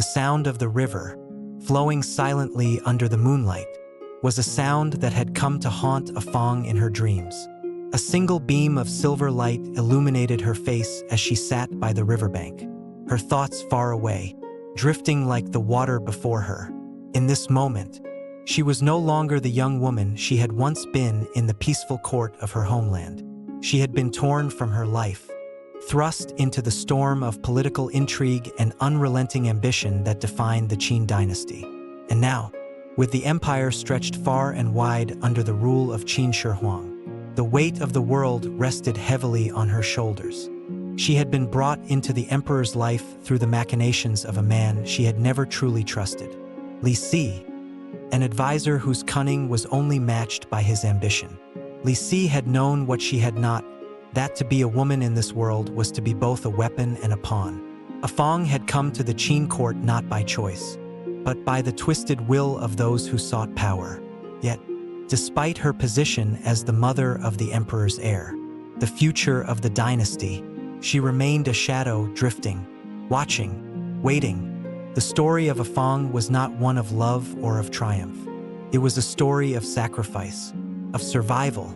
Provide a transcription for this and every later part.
The sound of the river, flowing silently under the moonlight, was a sound that had come to haunt A Fong in her dreams. A single beam of silver light illuminated her face as she sat by the riverbank, her thoughts far away, drifting like the water before her. In this moment, she was no longer the young woman she had once been in the peaceful court of her homeland. She had been torn from her life, thrust into the storm of political intrigue and unrelenting ambition that defined the Qin Dynasty. And now, with the empire stretched far and wide under the rule of Qin Shi Huang, the weight of the world rested heavily on her shoulders. She had been brought into the emperor's life through the machinations of a man she had never truly trusted, Li Si, an advisor whose cunning was only matched by his ambition. Li Si had known what she had not, that to be a woman in this world was to be both a weapon and a pawn. A Fong had come to the Qin court not by choice, but by the twisted will of those who sought power. Yet, despite her position as the mother of the emperor's heir, the future of the dynasty, she remained a shadow drifting, watching, waiting. The story of A Fong was not one of love or of triumph. It was a story of sacrifice, of survival,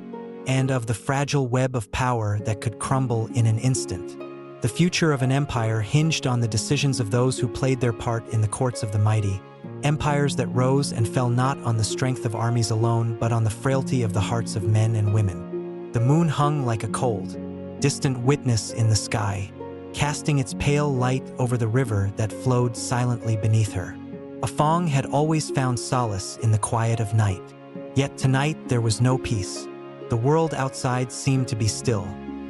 and of the fragile web of power that could crumble in an instant. The future of an empire hinged on the decisions of those who played their part in the courts of the mighty, empires that rose and fell not on the strength of armies alone but on the frailty of the hearts of men and women. The moon hung like a cold, distant witness in the sky, casting its pale light over the river that flowed silently beneath her. A Fong had always found solace in the quiet of night, yet tonight there was no peace. The world outside seemed to be still,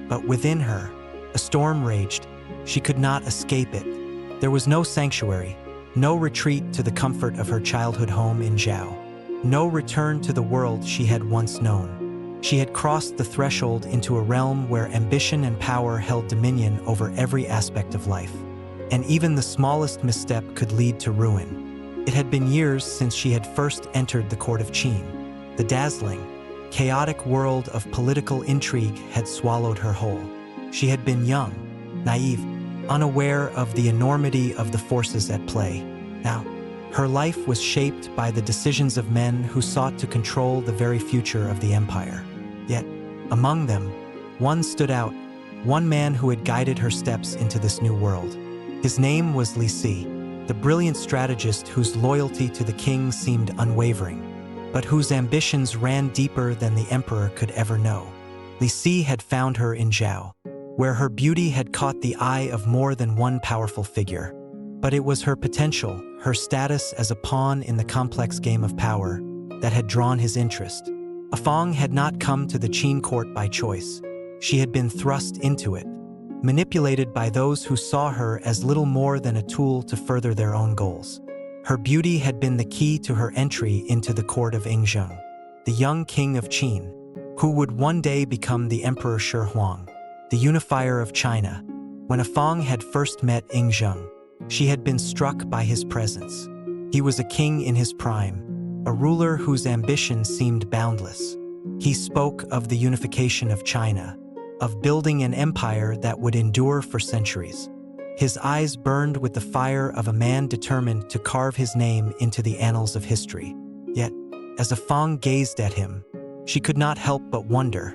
but within her, a storm raged. She could not escape it. There was no sanctuary, no retreat to the comfort of her childhood home in Zhao, no return to the world she had once known. She had crossed the threshold into a realm where ambition and power held dominion over every aspect of life, and even the smallest misstep could lead to ruin. It had been years since she had first entered the court of Qin. The dazzling, chaotic world of political intrigue had swallowed her whole. She had been young, naive, unaware of the enormity of the forces at play. Now, her life was shaped by the decisions of men who sought to control the very future of the empire. Yet, among them, one stood out, one man who had guided her steps into this new world. His name was Li Si, the brilliant strategist whose loyalty to the king seemed unwavering, but whose ambitions ran deeper than the emperor could ever know. Li Si had found her in Zhao, where her beauty had caught the eye of more than one powerful figure. But it was her potential, her status as a pawn in the complex game of power, that had drawn his interest. A Fong had not come to the Qin court by choice. She had been thrust into it, manipulated by those who saw her as little more than a tool to further their own goals. Her beauty had been the key to her entry into the court of Xiang, the young king of Qin, who would one day become the Emperor Shi Huang, the unifier of China. When A Fong had first met Xiang, she had been struck by his presence. He was a king in his prime, a ruler whose ambition seemed boundless. He spoke of the unification of China, of building an empire that would endure for centuries. His eyes burned with the fire of a man determined to carve his name into the annals of history. Yet, as A Fong gazed at him, she could not help but wonder,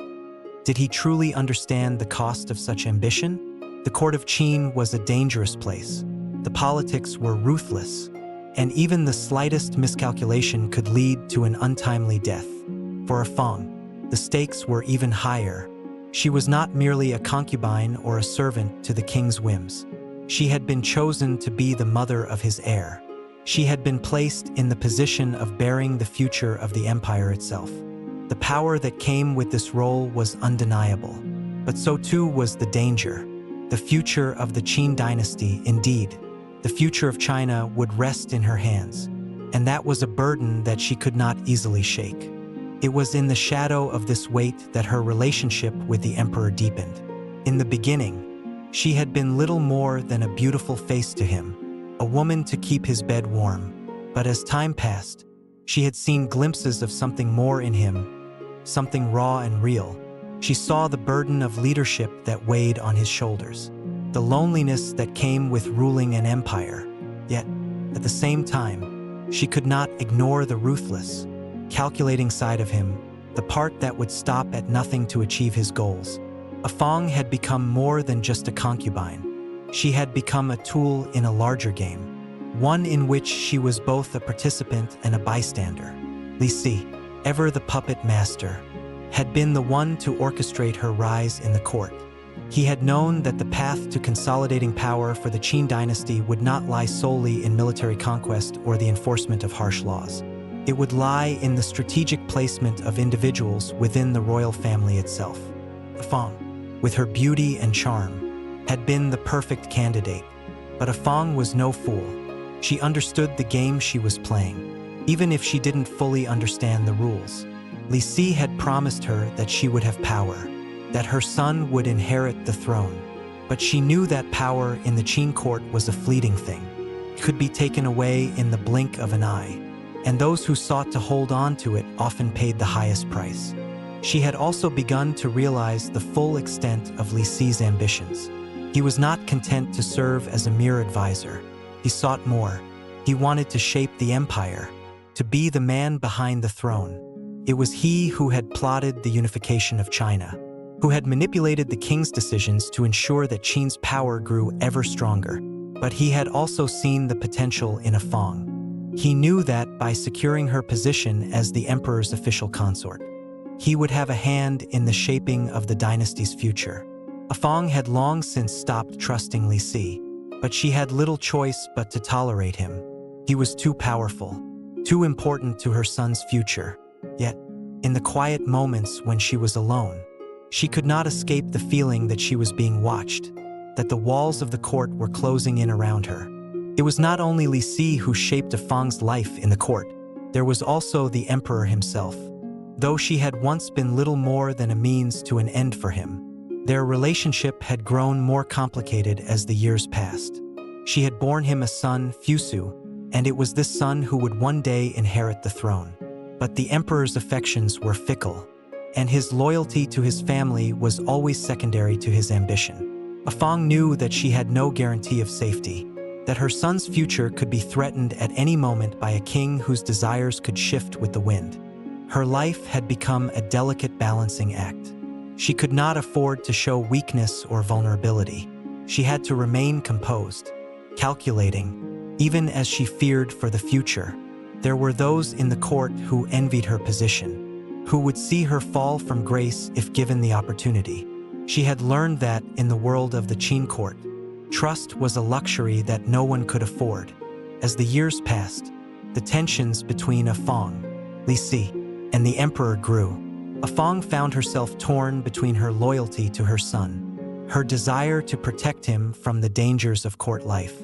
did he truly understand the cost of such ambition? The court of Qin was a dangerous place. The politics were ruthless, and even the slightest miscalculation could lead to an untimely death. For A Fong, the stakes were even higher. She was not merely a concubine or a servant to the king's whims. She had been chosen to be the mother of his heir. She had been placed in the position of bearing the future of the empire itself. The power that came with this role was undeniable, but so too was the danger. The future of the Qin Dynasty, indeed, the future of China, would rest in her hands, and that was a burden that she could not easily shake. It was in the shadow of this weight that her relationship with the emperor deepened. In the beginning, she had been little more than a beautiful face to him, a woman to keep his bed warm. But as time passed, she had seen glimpses of something more in him, something raw and real. She saw the burden of leadership that weighed on his shoulders, the loneliness that came with ruling an empire. Yet, At the same time, she could not ignore the ruthless, calculating side of him, the part that would stop at nothing to achieve his goals. A Fong had become more than just a concubine. She had become a tool in a larger game, one in which she was both a participant and a bystander. Li Si, ever the puppet master, had been the one to orchestrate her rise in the court. He had known that the path to consolidating power for the Qin Dynasty would not lie solely in military conquest or the enforcement of harsh laws. It would lie in the strategic placement of individuals within the royal family itself. A Fong, with her beauty and charm, had been the perfect candidate, but A Fong was no fool. She understood the game she was playing, even if she didn't fully understand the rules. Li Si had promised her that she would have power, that her son would inherit the throne, but she knew that power in the Qin court was a fleeting thing, could be taken away in the blink of an eye, and those who sought to hold on to it often paid the highest price. She had also begun to realize the full extent of Li Si's ambitions. He was not content to serve as a mere advisor. He sought more. He wanted to shape the empire, to be the man behind the throne. It was he who had plotted the unification of China, who had manipulated the king's decisions to ensure that Qin's power grew ever stronger. But he had also seen the potential in A Fong. He knew that by securing her position as the emperor's official consort, he would have a hand in the shaping of the dynasty's future. A Fong had long since stopped trusting Li Si, but she had little choice but to tolerate him. He was too powerful, too important to her son's future. Yet, in the quiet moments when she was alone, she could not escape the feeling that she was being watched, that the walls of the court were closing in around her. It was not only Li Si who shaped A Fong's life in the court, there was also the emperor himself. Though she had once been little more than a means to an end for him, their relationship had grown more complicated as the years passed. She had borne him a son, Fusu, and it was this son who would one day inherit the throne. But the emperor's affections were fickle, and his loyalty to his family was always secondary to his ambition. A Fong knew that she had no guarantee of safety, that her son's future could be threatened at any moment by a king whose desires could shift with the wind. Her life had become a delicate balancing act. She could not afford to show weakness or vulnerability. She had to remain composed, calculating, even as she feared for the future. There were those in the court who envied her position, who would see her fall from grace if given the opportunity. She had learned that, in the world of the Qin court, trust was a luxury that no one could afford. As the years passed, the tensions between A Fong, Li Si, and the emperor grew. A Fong found herself torn between her loyalty to her son, her desire to protect him from the dangers of court life,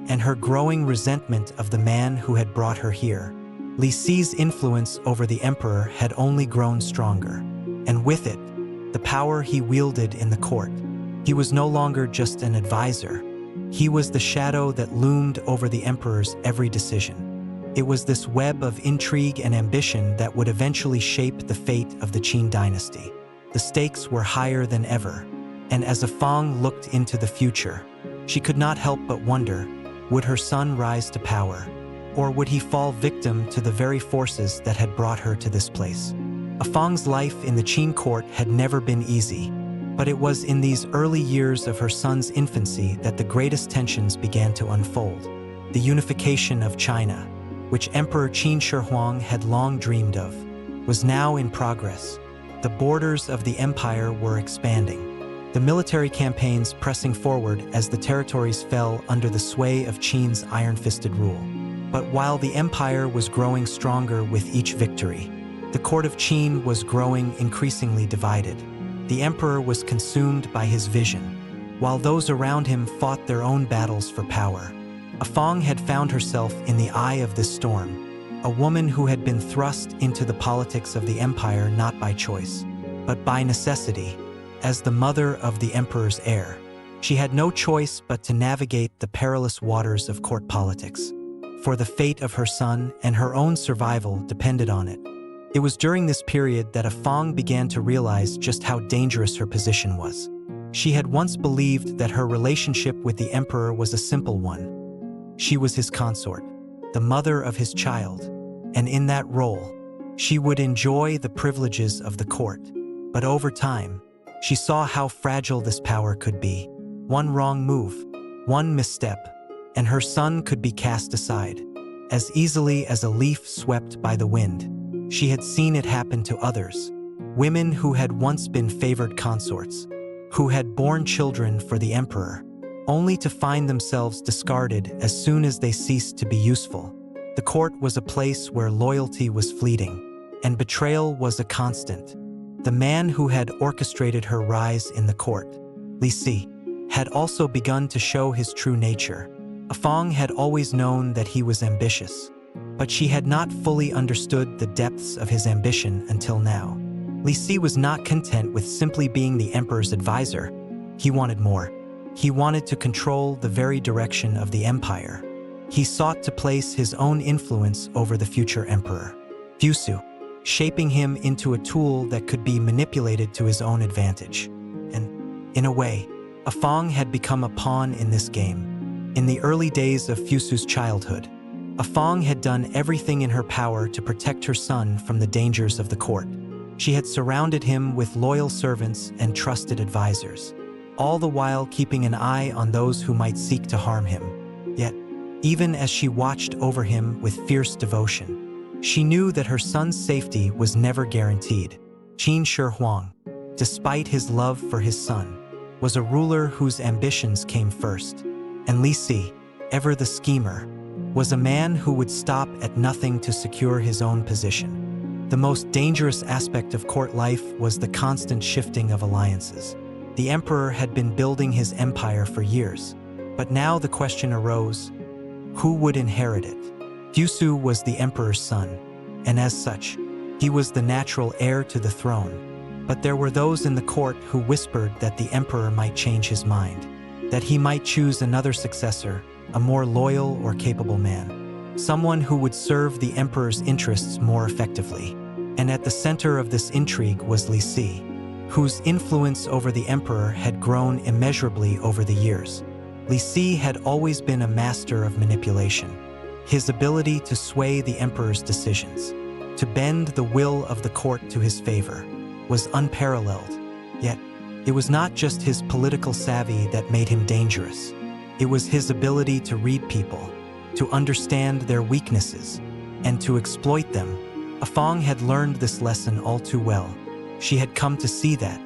and her growing resentment of the man who had brought her here. Li Si's influence over the emperor had only grown stronger, and with it, the power he wielded in the court. He was no longer just an advisor. He was the shadow that loomed over the emperor's every decision. It was this web of intrigue and ambition that would eventually shape the fate of the Qin dynasty. The stakes were higher than ever, and as A Fong looked into the future, she could not help but wonder, would her son rise to power, or would he fall victim to the very forces that had brought her to this place? A Fong's life in the Qin court had never been easy, but it was in these early years of her son's infancy that the greatest tensions began to unfold. The unification of China, which Emperor Qin Shi Huang had long dreamed of, was now in progress. The borders of the empire were expanding, the military campaigns pressing forward as the territories fell under the sway of Qin's iron-fisted rule. But while the empire was growing stronger with each victory, the court of Qin was growing increasingly divided. The emperor was consumed by his vision, while those around him fought their own battles for power. A Fong had found herself in the eye of this storm, a woman who had been thrust into the politics of the empire not by choice, but by necessity. As the mother of the emperor's heir, she had no choice but to navigate the perilous waters of court politics, for the fate of her son and her own survival depended on it. It was during this period that A Fong began to realize just how dangerous her position was. She had once believed that her relationship with the emperor was a simple one. She was his consort, the mother of his child, and in that role, she would enjoy the privileges of the court. But over time, she saw how fragile this power could be. One wrong move, one misstep, and her son could be cast aside, as easily as a leaf swept by the wind. She had seen it happen to others, women who had once been favored consorts, who had borne children for the emperor, only to find themselves discarded as soon as they ceased to be useful. The court was a place where loyalty was fleeting, and betrayal was a constant. The man who had orchestrated her rise in the court, Li Si, had also begun to show his true nature. A Fong had always known that he was ambitious, but she had not fully understood the depths of his ambition until now. Li Si was not content with simply being the emperor's advisor. He wanted more. He wanted to control the very direction of the empire. He sought to place his own influence over the future emperor, Fusu, shaping him into a tool that could be manipulated to his own advantage. And, in a way, A Fong had become a pawn in this game. In the early days of Fusu's childhood, A Fong had done everything in her power to protect her son from the dangers of the court. She had surrounded him with loyal servants and trusted advisors, all the while keeping an eye on those who might seek to harm him. Yet, even as she watched over him with fierce devotion, she knew that her son's safety was never guaranteed. Qin Shi Huang, despite his love for his son, was a ruler whose ambitions came first. And Li Si, ever the schemer, was a man who would stop at nothing to secure his own position. The most dangerous aspect of court life was the constant shifting of alliances. The emperor had been building his empire for years, but now the question arose, who would inherit it? Fusu was the emperor's son, and as such, he was the natural heir to the throne. But there were those in the court who whispered that the emperor might change his mind, that he might choose another successor, a more loyal or capable man, someone who would serve the emperor's interests more effectively. And at the center of this intrigue was Li Si, whose influence over the emperor had grown immeasurably over the years. Li Si had always been a master of manipulation. His ability to sway the emperor's decisions, to bend the will of the court to his favor, was unparalleled. Yet, it was not just his political savvy that made him dangerous. It was his ability to read people, to understand their weaknesses, and to exploit them. A Fong had learned this lesson all too well. She had come to see that,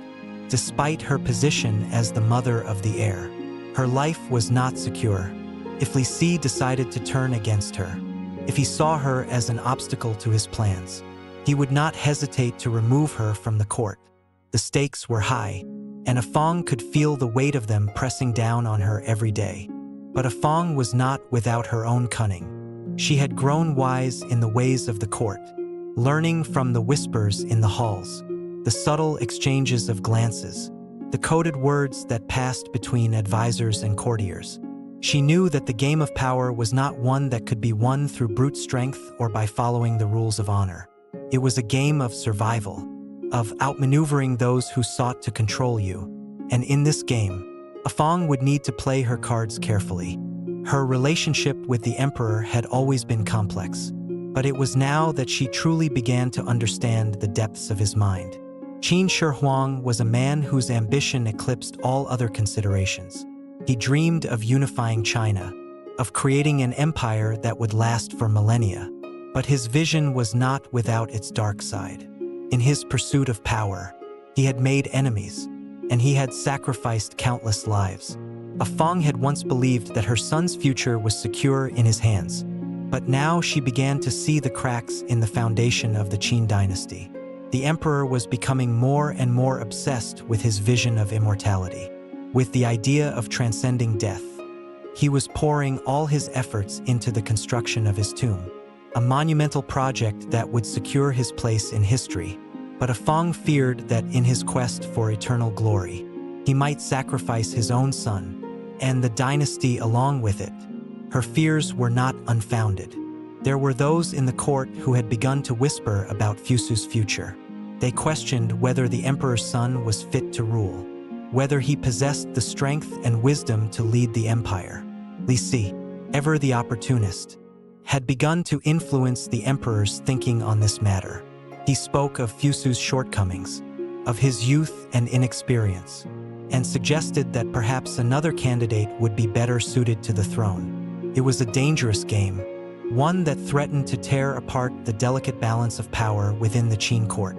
despite her position as the mother of the heir, her life was not secure. If Li Si decided to turn against her, if he saw her as an obstacle to his plans, he would not hesitate to remove her from the court. The stakes were high, and A Fong could feel the weight of them pressing down on her every day. But A Fong was not without her own cunning. She had grown wise in the ways of the court, learning from the whispers in the halls, the subtle exchanges of glances, the coded words that passed between advisors and courtiers. She knew that the game of power was not one that could be won through brute strength or by following the rules of honor. It was a game of survival, of outmaneuvering those who sought to control you. And in this game, A Fong would need to play her cards carefully. Her relationship with the emperor had always been complex, but it was now that she truly began to understand the depths of his mind. Qin Shi Huang was a man whose ambition eclipsed all other considerations. He dreamed of unifying China, of creating an empire that would last for millennia. But his vision was not without its dark side. In his pursuit of power, he had made enemies, and he had sacrificed countless lives. A Fong had once believed that her son's future was secure in his hands, but now she began to see the cracks in the foundation of the Qin Dynasty. The emperor was becoming more and more obsessed with his vision of immortality, with the idea of transcending death. He was pouring all his efforts into the construction of his tomb, a monumental project that would secure his place in history. But A Fong feared that in his quest for eternal glory, he might sacrifice his own son, and the dynasty along with it. Her fears were not unfounded. There were those in the court who had begun to whisper about Fusu's future. They questioned whether the emperor's son was fit to rule, whether he possessed the strength and wisdom to lead the empire. Li Si, ever the opportunist, had begun to influence the emperor's thinking on this matter. He spoke of Fusu's shortcomings, of his youth and inexperience, and suggested that perhaps another candidate would be better suited to the throne. It was a dangerous game, one that threatened to tear apart the delicate balance of power within the Qin court.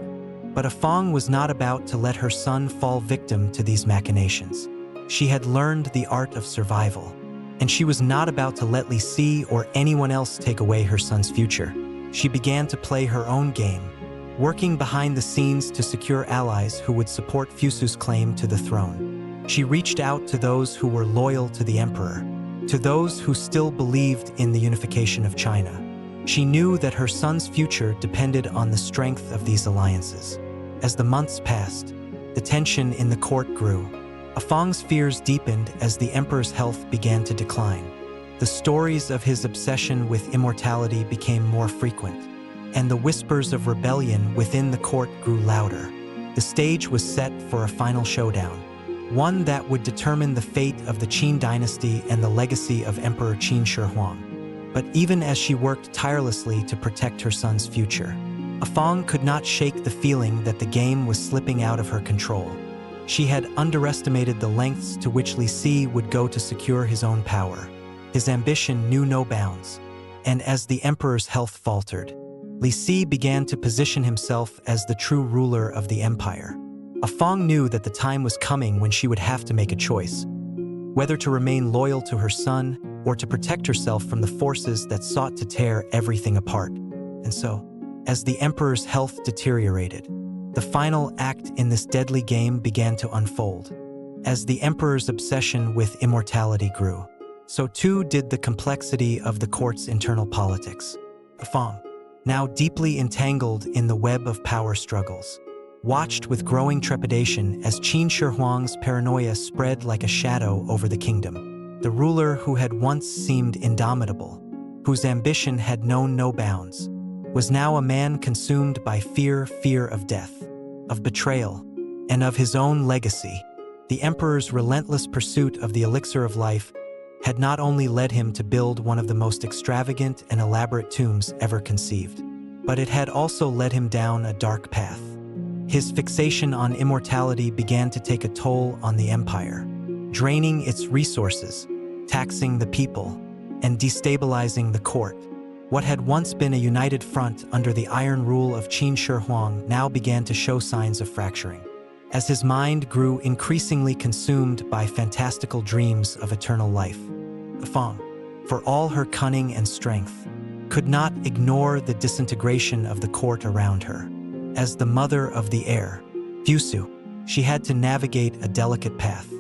But A Fong was not about to let her son fall victim to these machinations. She had learned the art of survival, and she was not about to let Li Si or anyone else take away her son's future. She began to play her own game, working behind the scenes to secure allies who would support Fusu's claim to the throne. She reached out to those who were loyal to the emperor, to those who still believed in the unification of China. She knew that her son's future depended on the strength of these alliances. As the months passed, the tension in the court grew. A Fong's fears deepened as the emperor's health began to decline. The stories of his obsession with immortality became more frequent, and the whispers of rebellion within the court grew louder. The stage was set for a final showdown, one that would determine the fate of the Qin Dynasty and the legacy of Emperor Qin Shi Huang. But even as she worked tirelessly to protect her son's future, A Fong could not shake the feeling that the game was slipping out of her control. She had underestimated the lengths to which Li Si would go to secure his own power. His ambition knew no bounds, and as the emperor's health faltered, Li Si began to position himself as the true ruler of the empire. A Fong knew that the time was coming when she would have to make a choice, whether to remain loyal to her son or to protect herself from the forces that sought to tear everything apart. And so, as the emperor's health deteriorated, the final act in this deadly game began to unfold. As the emperor's obsession with immortality grew, so too did the complexity of the court's internal politics. A Fong, now deeply entangled in the web of power struggles, watched with growing trepidation as Qin Shi Huang's paranoia spread like a shadow over the kingdom. The ruler who had once seemed indomitable, whose ambition had known no bounds, was now a man consumed by fear of death, of betrayal, and of his own legacy. The emperor's relentless pursuit of the elixir of life had not only led him to build one of the most extravagant and elaborate tombs ever conceived, but it had also led him down a dark path. His fixation on immortality began to take a toll on the empire, draining its resources, taxing the people, and destabilizing the court. What had once been a united front under the iron rule of Qin Shi Huang now began to show signs of fracturing, as his mind grew increasingly consumed by fantastical dreams of eternal life. A Fong, for all her cunning and strength, could not ignore the disintegration of the court around her. As the mother of the heir, Fusu, she had to navigate a delicate path,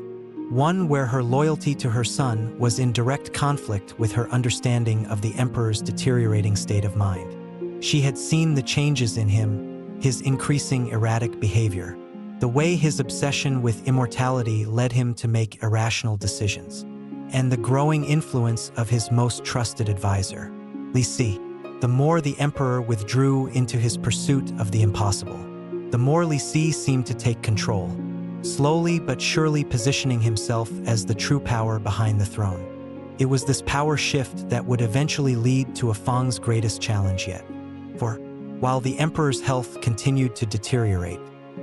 one where her loyalty to her son was in direct conflict with her understanding of the emperor's deteriorating state of mind. She had seen the changes in him, his increasing erratic behavior, the way his obsession with immortality led him to make irrational decisions, and the growing influence of his most trusted advisor, Li Si. The more the emperor withdrew into his pursuit of the impossible, the more Li Si seemed to take control, slowly but surely positioning himself as the true power behind the throne. It was this power shift that would eventually lead to A Fong's greatest challenge yet. For, while the emperor's health continued to deteriorate,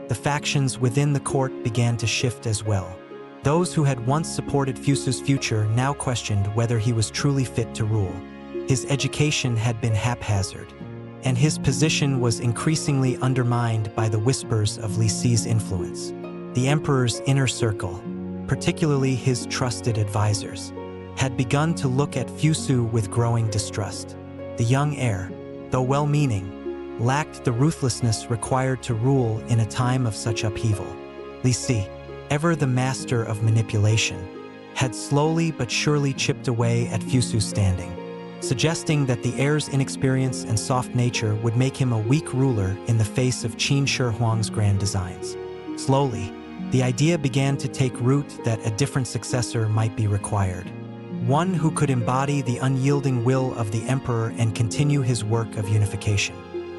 the factions within the court began to shift as well. Those who had once supported Fusu's future now questioned whether he was truly fit to rule. His education had been haphazard, and his position was increasingly undermined by the whispers of Li Si's influence. The emperor's inner circle, particularly his trusted advisors, had begun to look at Fusu with growing distrust. The young heir, though well-meaning, lacked the ruthlessness required to rule in a time of such upheaval. Li Si, ever the master of manipulation, had slowly but surely chipped away at Fusu's standing, suggesting that the heir's inexperience and soft nature would make him a weak ruler in the face of Qin Shi Huang's grand designs. Slowly, the idea began to take root that a different successor might be required, one who could embody the unyielding will of the emperor and continue his work of unification.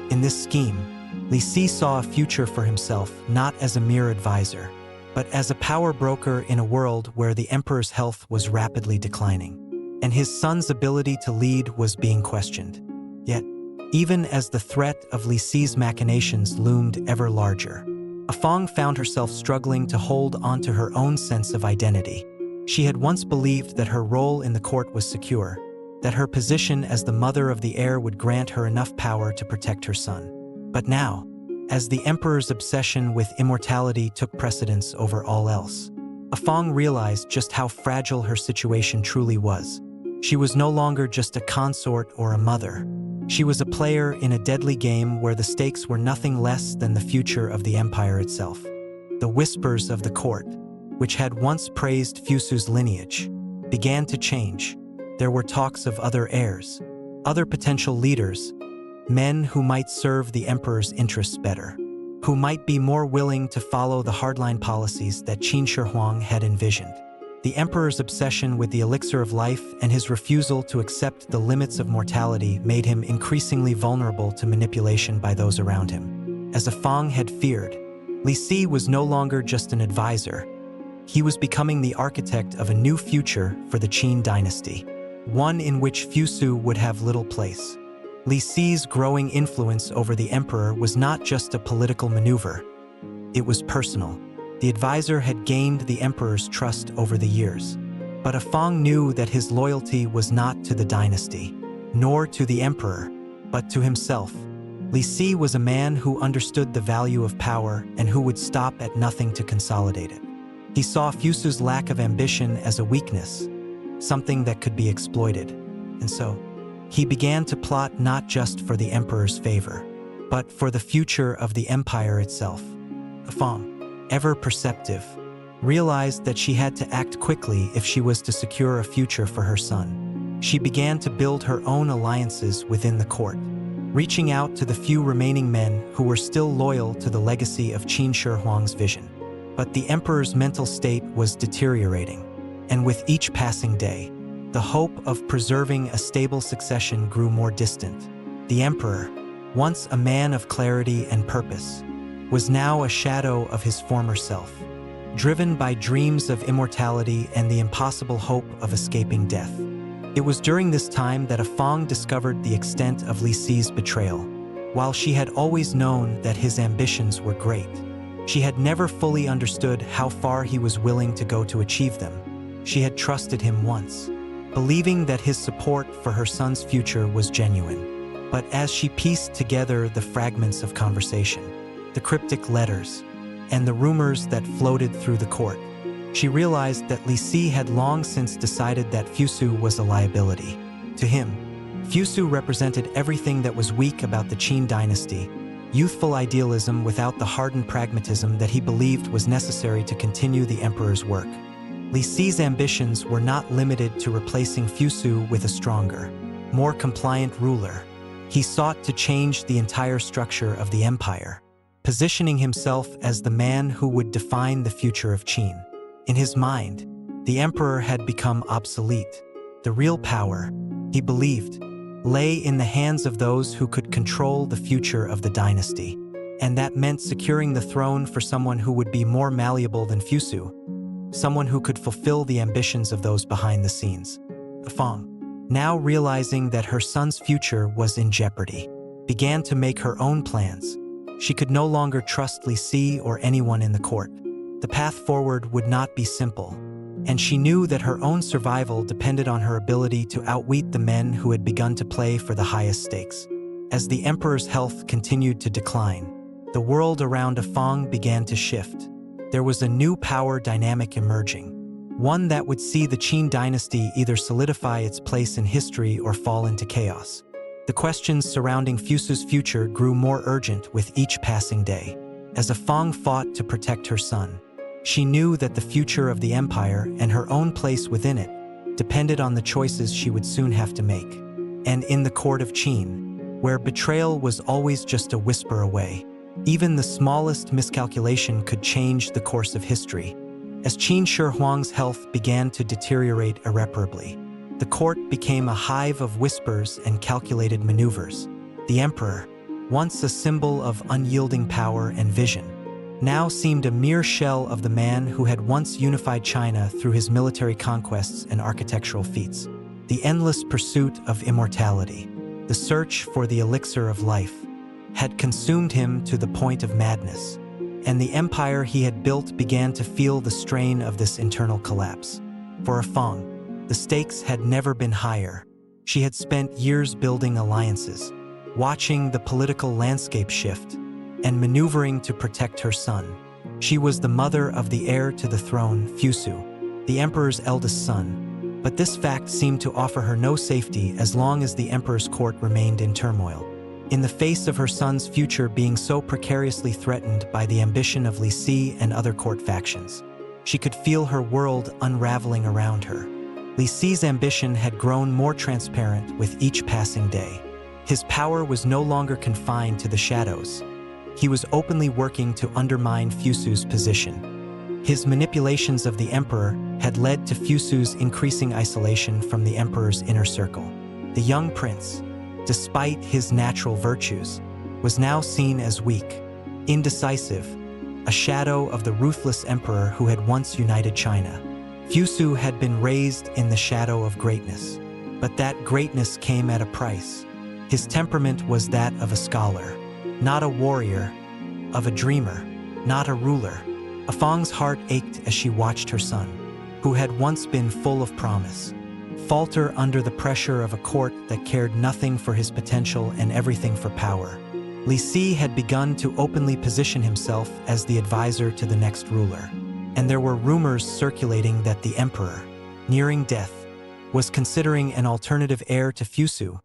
In this scheme, Li Si saw a future for himself not as a mere advisor, but as a power broker in a world where the emperor's health was rapidly declining. and his son's ability to lead was being questioned. Yet, even as the threat of Li Si's machinations loomed ever larger, A Fong found herself struggling to hold onto her own sense of identity. She had once believed that her role in the court was secure, that her position as the mother of the heir would grant her enough power to protect her son. But now, as the emperor's obsession with immortality took precedence over all else, A Fong realized just how fragile her situation truly was. She was no longer just a consort or a mother. She was a player in a deadly game where the stakes were nothing less than the future of the empire itself. The whispers of the court, which had once praised Fusu's lineage, began to change. There were talks of other heirs, other potential leaders, men who might serve the emperor's interests better, who might be more willing to follow the hardline policies that Qin Shi Huang had envisioned. The emperor's obsession with the elixir of life and his refusal to accept the limits of mortality made him increasingly vulnerable to manipulation by those around him. As A Fong had feared, Li Si was no longer just an advisor. He was becoming the architect of a new future for the Qin Dynasty, one in which Fusu would have little place. Li Si's growing influence over the emperor was not just a political maneuver. It was personal. The advisor had gained the emperor's trust over the years. But A Fong knew that his loyalty was not to the dynasty, nor to the emperor, but to himself. Li Si was a man who understood the value of power and who would stop at nothing to consolidate it. He saw Fusu's lack of ambition as a weakness, something that could be exploited. And so, he began to plot not just for the emperor's favor, but for the future of the empire itself. A Fong, ever perceptive, realized that she had to act quickly if she was to secure a future for her son. She began to build her own alliances within the court, reaching out to the few remaining men who were still loyal to the legacy of Qin Shi Huang's vision. But the emperor's mental state was deteriorating, and with each passing day, the hope of preserving a stable succession grew more distant. The emperor, once a man of clarity and purpose, was now a shadow of his former self, driven by dreams of immortality and the impossible hope of escaping death. It was during this time that A Fong discovered the extent of Li Si's betrayal. While she had always known that his ambitions were great, she had never fully understood how far he was willing to go to achieve them. She had trusted him once, believing that his support for her son's future was genuine. But as she pieced together the fragments of conversation, the cryptic letters, and the rumors that floated through the court, she realized that Li Si had long since decided that Fusu was a liability. To him, Fusu represented everything that was weak about the Qin dynasty, youthful idealism without the hardened pragmatism that he believed was necessary to continue the emperor's work. Li Si's ambitions were not limited to replacing Fusu with a stronger, more compliant ruler. He sought to change the entire structure of the empire, positioning himself as the man who would define the future of Qin. In his mind, the emperor had become obsolete. The real power, he believed, lay in the hands of those who could control the future of the dynasty. And that meant securing the throne for someone who would be more malleable than Fusu, someone who could fulfill the ambitions of those behind the scenes. A Fong, now realizing that her son's future was in jeopardy, began to make her own plans. She could no longer trust Li Si or anyone in the court. The path forward would not be simple, and she knew that her own survival depended on her ability to outwit the men who had begun to play for the highest stakes. As the emperor's health continued to decline, the world around A Fong began to shift. There was a new power dynamic emerging, one that would see the Qin dynasty either solidify its place in history or fall into chaos. The questions surrounding Fusu's future grew more urgent with each passing day. As A Fong fought to protect her son, she knew that the future of the empire and her own place within it depended on the choices she would soon have to make. And in the court of Qin, where betrayal was always just a whisper away, even the smallest miscalculation could change the course of history. As Qin Shi Huang's health began to deteriorate irreparably, the court became a hive of whispers and calculated maneuvers. The emperor, once a symbol of unyielding power and vision, now seemed a mere shell of the man who had once unified China through his military conquests and architectural feats. The endless pursuit of immortality, the search for the elixir of life, had consumed him to the point of madness, and the empire he had built began to feel the strain of this internal collapse. For A Fong, the stakes had never been higher. She had spent years building alliances, watching the political landscape shift, and maneuvering to protect her son. She was the mother of the heir to the throne, Fusu, the emperor's eldest son, but this fact seemed to offer her no safety as long as the emperor's court remained in turmoil. In the face of her son's future being so precariously threatened by the ambition of Li Si and other court factions, she could feel her world unraveling around her. Li Si's ambition had grown more transparent with each passing day. His power was no longer confined to the shadows. He was openly working to undermine Fusu's position. His manipulations of the emperor had led to Fusu's increasing isolation from the emperor's inner circle. The young prince, despite his natural virtues, was now seen as weak, indecisive, a shadow of the ruthless emperor who had once united China. Fusu had been raised in the shadow of greatness, but that greatness came at a price. His temperament was that of a scholar, not a warrior, of a dreamer, not a ruler. A Fong's heart ached as she watched her son, who had once been full of promise, falter under the pressure of a court that cared nothing for his potential and everything for power. Li Si had begun to openly position himself as the advisor to the next ruler, and there were rumors circulating that the emperor, nearing death, was considering an alternative heir to Fusu,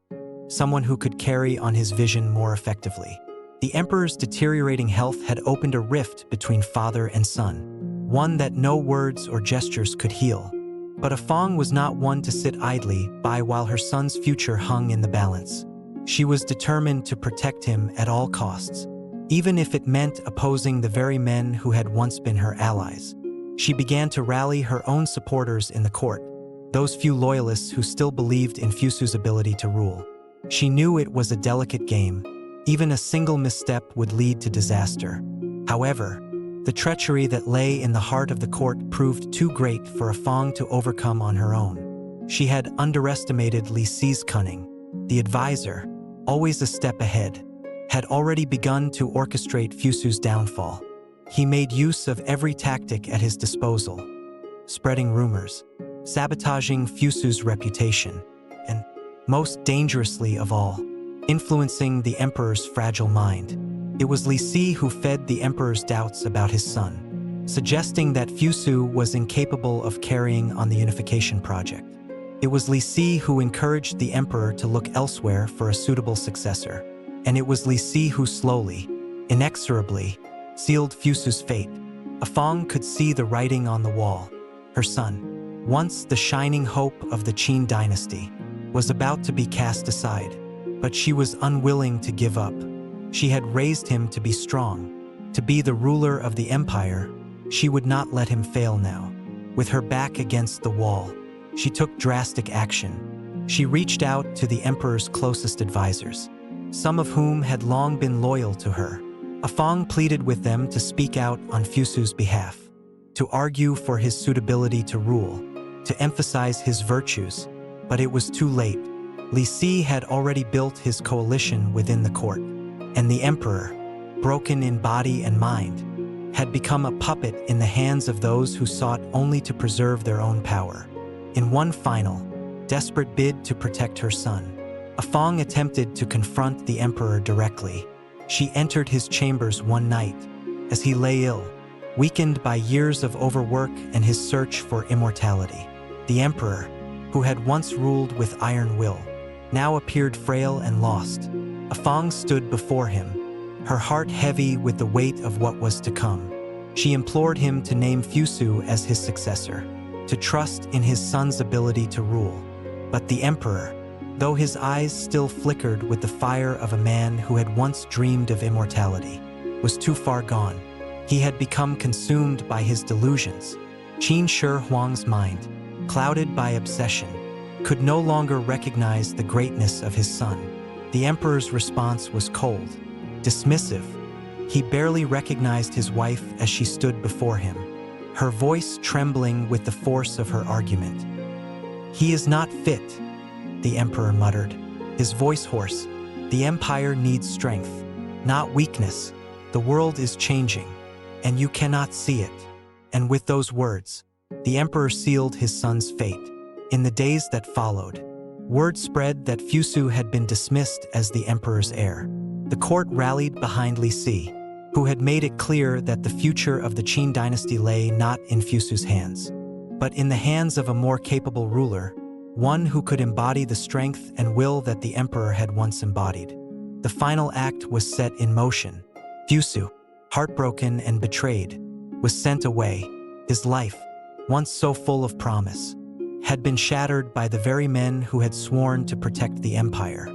someone who could carry on his vision more effectively. The emperor's deteriorating health had opened a rift between father and son, one that no words or gestures could heal. But A Fong was not one to sit idly by while her son's future hung in the balance. She was determined to protect him at all costs, even if it meant opposing the very men who had once been her allies. She began to rally her own supporters in the court, those few loyalists who still believed in Fusu's ability to rule. She knew it was a delicate game. Even a single misstep would lead to disaster. However, the treachery that lay in the heart of the court proved too great for A Fong to overcome on her own. She had underestimated Li Si's cunning. The advisor, always a step ahead, had already begun to orchestrate Fusu's downfall. He made use of every tactic at his disposal, spreading rumors, sabotaging Fusu's reputation, and, most dangerously of all, influencing the emperor's fragile mind. It was Li Si who fed the emperor's doubts about his son, suggesting that Fusu was incapable of carrying on the unification project. It was Li Si who encouraged the emperor to look elsewhere for a suitable successor, and it was Li Si who slowly, inexorably, sealed Fusu's fate. A Fong could see the writing on the wall. Her son, once the shining hope of the Qin Dynasty, was about to be cast aside, but she was unwilling to give up. She had raised him to be strong, to be the ruler of the empire. She would not let him fail now. With her back against the wall, she took drastic action. She reached out to the emperor's closest advisors, some of whom had long been loyal to her. A Fong pleaded with them to speak out on Fusu's behalf, to argue for his suitability to rule, to emphasize his virtues, but it was too late. Li Si had already built his coalition within the court, and the emperor, broken in body and mind, had become a puppet in the hands of those who sought only to preserve their own power. In one final, desperate bid to protect her son, A Fong attempted to confront the emperor directly. She entered his chambers one night, as he lay ill, weakened by years of overwork and his search for immortality. The emperor, who had once ruled with iron will, now appeared frail and lost. A Fong stood before him, her heart heavy with the weight of what was to come. She implored him to name Fusu as his successor, to trust in his son's ability to rule. But the emperor, though his eyes still flickered with the fire of a man who had once dreamed of immortality, was too far gone. He had become consumed by his delusions. Qin Shi Huang's mind, clouded by obsession, could no longer recognize the greatness of his son. The emperor's response was cold, dismissive. He barely recognized his wife as she stood before him, her voice trembling with the force of her argument. "He is not fit," the emperor muttered, his voice hoarse. The empire needs strength, not weakness. The world is changing, and you cannot see it. And with those words, the emperor sealed his son's fate. In the days that followed, word spread that Fusu had been dismissed as the emperor's heir. The court rallied behind Li Si, who had made it clear that the future of the Qin dynasty lay not in Fusu's hands, but in the hands of a more capable ruler, one who could embody the strength and will that the emperor had once embodied. The final act was set in motion. Fusu, heartbroken and betrayed, was sent away. His life, once so full of promise, had been shattered by the very men who had sworn to protect the empire.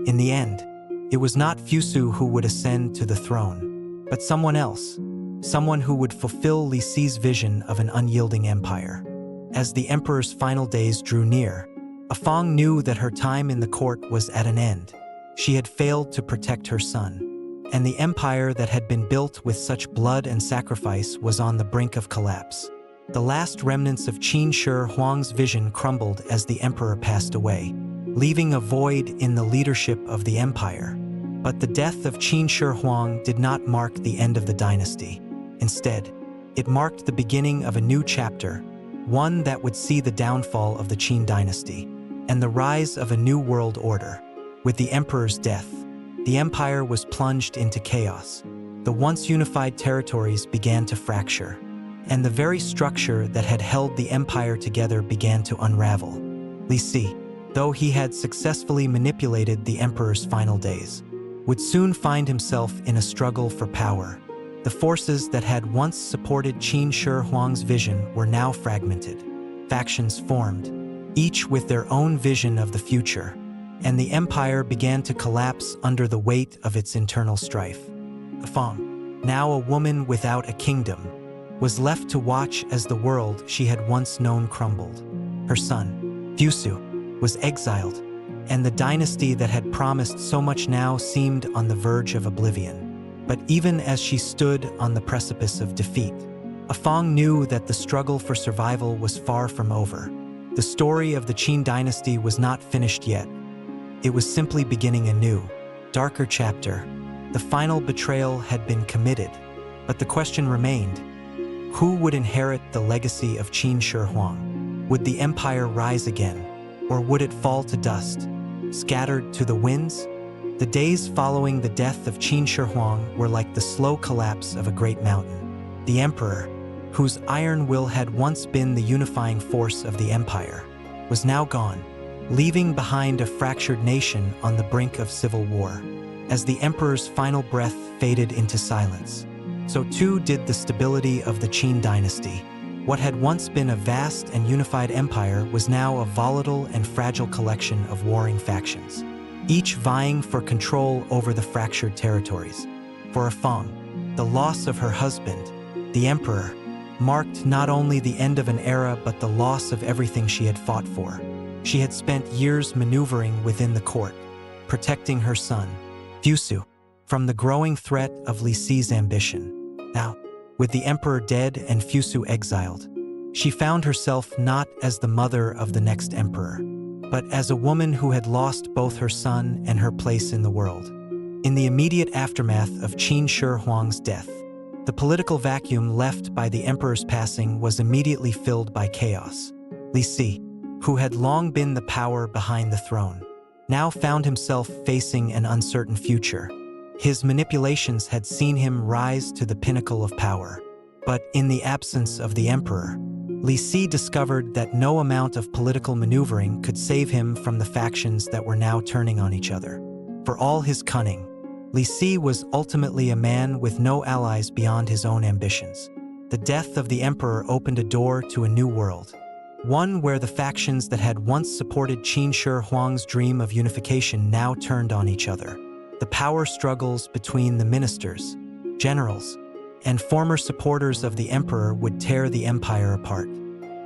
In the end, it was not Fusu who would ascend to the throne, but someone else, someone who would fulfill Li Si's vision of an unyielding empire. As the emperor's final days drew near, A Fong knew that her time in the court was at an end. She had failed to protect her son, and the empire that had been built with such blood and sacrifice was on the brink of collapse. The last remnants of Qin Shi Huang's vision crumbled as the emperor passed away, leaving a void in the leadership of the empire. But the death of Qin Shi Huang did not mark the end of the dynasty. Instead, it marked the beginning of a new chapter, one that would see the downfall of the Qin dynasty and the rise of a new world order. With the emperor's death, the empire was plunged into chaos. The once unified territories began to fracture, and the very structure that had held the empire together began to unravel. Li Si, though he had successfully manipulated the emperor's final days, would soon find himself in a struggle for power. The forces that had once supported Qin Shi Huang's vision were now fragmented. Factions formed, each with their own vision of the future, and the empire began to collapse under the weight of its internal strife. A Fong, now a woman without a kingdom, was left to watch as the world she had once known crumbled. Her son, Fusu, was exiled, and the dynasty that had promised so much now seemed on the verge of oblivion. But even as she stood on the precipice of defeat, A Fong knew that the struggle for survival was far from over. The story of the Qin dynasty was not finished yet. It was simply beginning a new, darker chapter. The final betrayal had been committed, but the question remained: who would inherit the legacy of Qin Shi Huang? Would the empire rise again, or would it fall to dust, scattered to the winds? The days following the death of Qin Shi Huang were like the slow collapse of a great mountain. The emperor, whose iron will had once been the unifying force of the empire, was now gone, leaving behind a fractured nation on the brink of civil war. As the emperor's final breath faded into silence, so too did the stability of the Qin dynasty. What had once been a vast and unified empire was now a volatile and fragile collection of warring factions, each vying for control over the fractured territories. For A Fong, the loss of her husband, the emperor, marked not only the end of an era but the loss of everything she had fought for. She had spent years maneuvering within the court, protecting her son, Fusu, from the growing threat of Li Si's ambition. Now, with the emperor dead and Fusu exiled, she found herself not as the mother of the next emperor, but as a woman who had lost both her son and her place in the world. In the immediate aftermath of Qin Shi Huang's death, the political vacuum left by the emperor's passing was immediately filled by chaos. Li Si, who had long been the power behind the throne, now found himself facing an uncertain future. His manipulations had seen him rise to the pinnacle of power. But in the absence of the emperor, Li Si discovered that no amount of political maneuvering could save him from the factions that were now turning on each other. For all his cunning, Li Si was ultimately a man with no allies beyond his own ambitions. The death of the emperor opened a door to a new world, one where the factions that had once supported Qin Shi Huang's dream of unification now turned on each other. The power struggles between the ministers, generals, and former supporters of the emperor would tear the empire apart.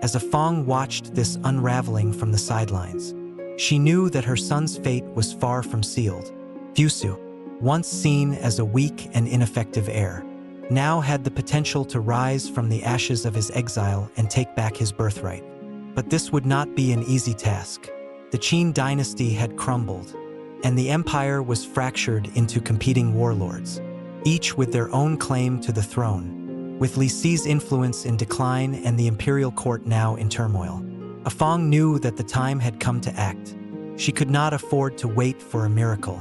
As A Fong watched this unraveling from the sidelines, she knew that her son's fate was far from sealed. Fusu, once seen as a weak and ineffective heir, now had the potential to rise from the ashes of his exile and take back his birthright. But this would not be an easy task. The Qin Dynasty had crumbled, and the empire was fractured into competing warlords, each with their own claim to the throne. With Li Si's influence in decline and the imperial court now in turmoil, A Fong knew that the time had come to act. She could not afford to wait for a miracle.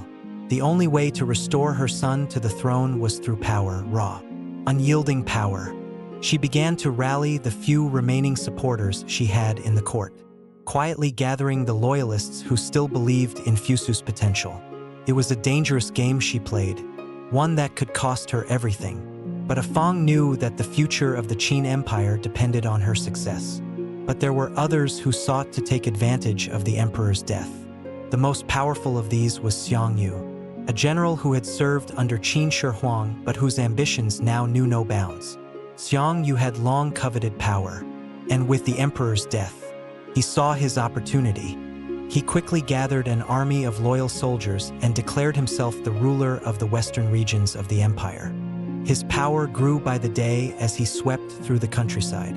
The only way to restore her son to the throne was through power, raw, unyielding power. She began to rally the few remaining supporters she had in the court, quietly gathering the loyalists who still believed in Fusu's potential. It was a dangerous game she played, one that could cost her everything. But A Fong knew that the future of the Qin Empire depended on her success. But there were others who sought to take advantage of the emperor's death. The most powerful of these was Xiang, a general who had served under Qin Shi Huang but whose ambitions now knew no bounds. Xiang had long coveted power, and with the emperor's death, he saw his opportunity. He quickly gathered an army of loyal soldiers and declared himself the ruler of the western regions of the empire. His power grew by the day as he swept through the countryside,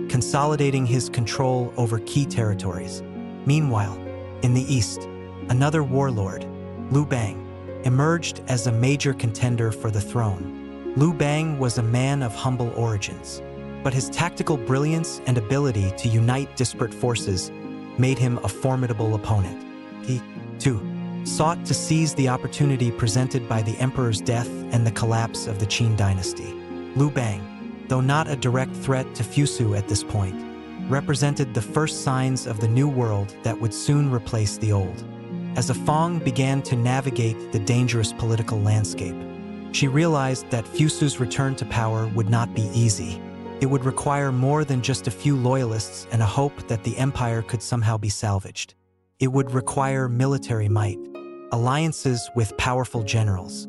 consolidating his control over key territories. Meanwhile, in the east, another warlord, Liu Bang, emerged as a major contender for the throne. Liu Bang was a man of humble origins, but his tactical brilliance and ability to unite disparate forces made him a formidable opponent. He, too, sought to seize the opportunity presented by the emperor's death and the collapse of the Qin Dynasty. Liu Bang, though not a direct threat to Fusu at this point, represented the first signs of the new world that would soon replace the old. As A Fong began to navigate the dangerous political landscape, she realized that Fusu's return to power would not be easy. It would require more than just a few loyalists and a hope that the empire could somehow be salvaged. It would require military might, alliances with powerful generals,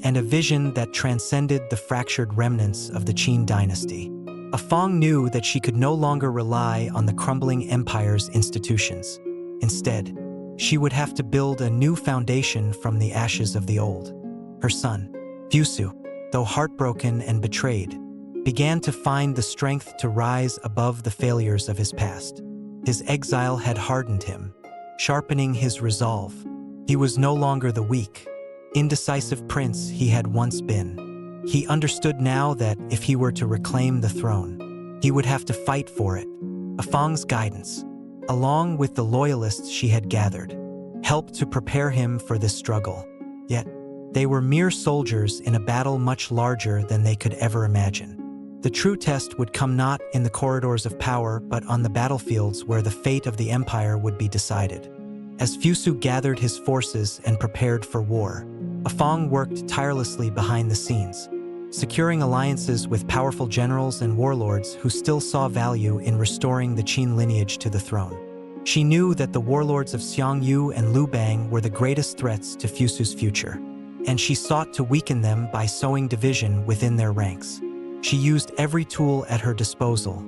and a vision that transcended the fractured remnants of the Qin Dynasty. A Fong knew that she could no longer rely on the crumbling empire's institutions. Instead, she would have to build a new foundation from the ashes of the old. Her son, Fusu, though heartbroken and betrayed, began to find the strength to rise above the failures of his past. His exile had hardened him, sharpening his resolve. He was no longer the weak, indecisive prince he had once been. He understood now that if he were to reclaim the throne, he would have to fight for it. A Fong's guidance, along with the loyalists she had gathered, helped to prepare him for this struggle. Yet, they were mere soldiers in a battle much larger than they could ever imagine. The true test would come not in the corridors of power but on the battlefields where the fate of the empire would be decided. As Fusu gathered his forces and prepared for war, A Fong worked tirelessly behind the scenes, securing alliances with powerful generals and warlords who still saw value in restoring the Qin lineage to the throne. She knew that the warlords of Xiang and Liu Bang were the greatest threats to Fusu's future, and she sought to weaken them by sowing division within their ranks. She used every tool at her disposal: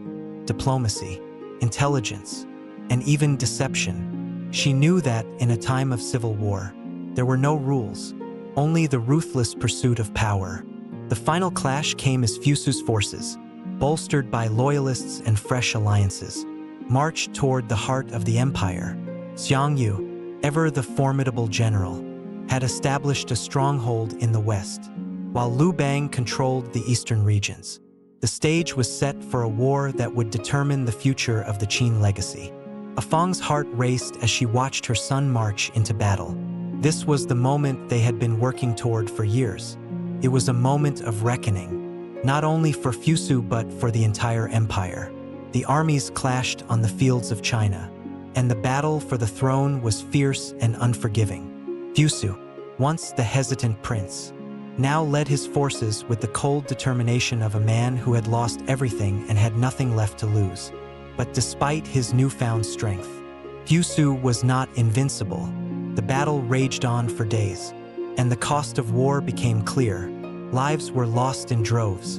diplomacy, intelligence, and even deception. She knew that, in a time of civil war, there were no rules, only the ruthless pursuit of power. The final clash came as Fusu's forces, bolstered by loyalists and fresh alliances, marched toward the heart of the empire. Xiang, ever the formidable general, had established a stronghold in the west, while Liu Bang controlled the eastern regions. The stage was set for a war that would determine the future of the Qin legacy. A Fong's heart raced as she watched her son march into battle. This was the moment they had been working toward for years. It was a moment of reckoning, not only for Fusu but for the entire empire. The armies clashed on the fields of China, and the battle for the throne was fierce and unforgiving. Fusu, once the hesitant prince, now led his forces with the cold determination of a man who had lost everything and had nothing left to lose. But despite his newfound strength, Fusu was not invincible. The battle raged on for days, and the cost of war became clear. Lives were lost in droves,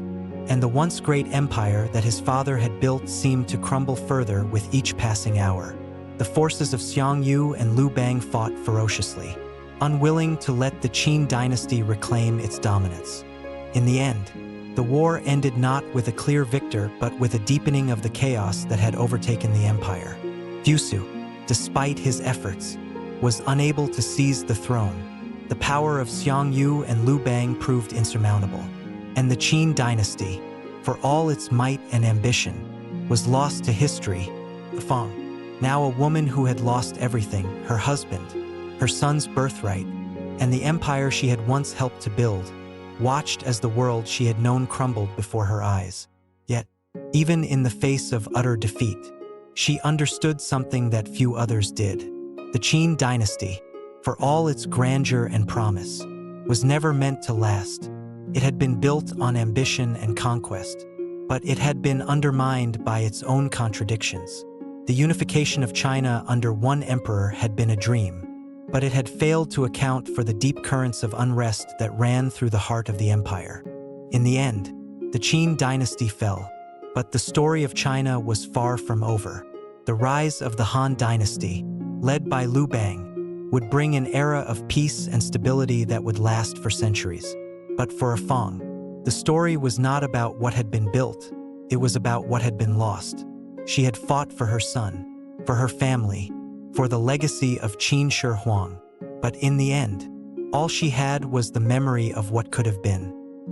and the once great empire that his father had built seemed to crumble further with each passing hour. The forces of Xiang and Liu Bang fought ferociously, unwilling to let the Qin dynasty reclaim its dominance. In the end, the war ended not with a clear victor but with a deepening of the chaos that had overtaken the empire. Fusu, despite his efforts, was unable to seize the throne. The power of Xiang Yu and Liu Bang proved insurmountable, and the Qin Dynasty, for all its might and ambition, was lost to history. A Fong, now a woman who had lost everything, her husband, her son's birthright, and the empire she had once helped to build, watched as the world she had known crumbled before her eyes. Yet, even in the face of utter defeat, she understood something that few others did. The Qin Dynasty, for all its grandeur and promise, was never meant to last. It had been built on ambition and conquest, but it had been undermined by its own contradictions. The unification of China under one emperor had been a dream, but it had failed to account for the deep currents of unrest that ran through the heart of the empire. In the end, the Qin Dynasty fell, but the story of China was far from over. The rise of the Han Dynasty, led by Liu Bang, would bring an era of peace and stability that would last for centuries. But for A Fong, the story was not about what had been built, it was about what had been lost. She had fought for her son, for her family, for the legacy of Qin Shi Huang, but in the end, all she had was the memory of what could have been.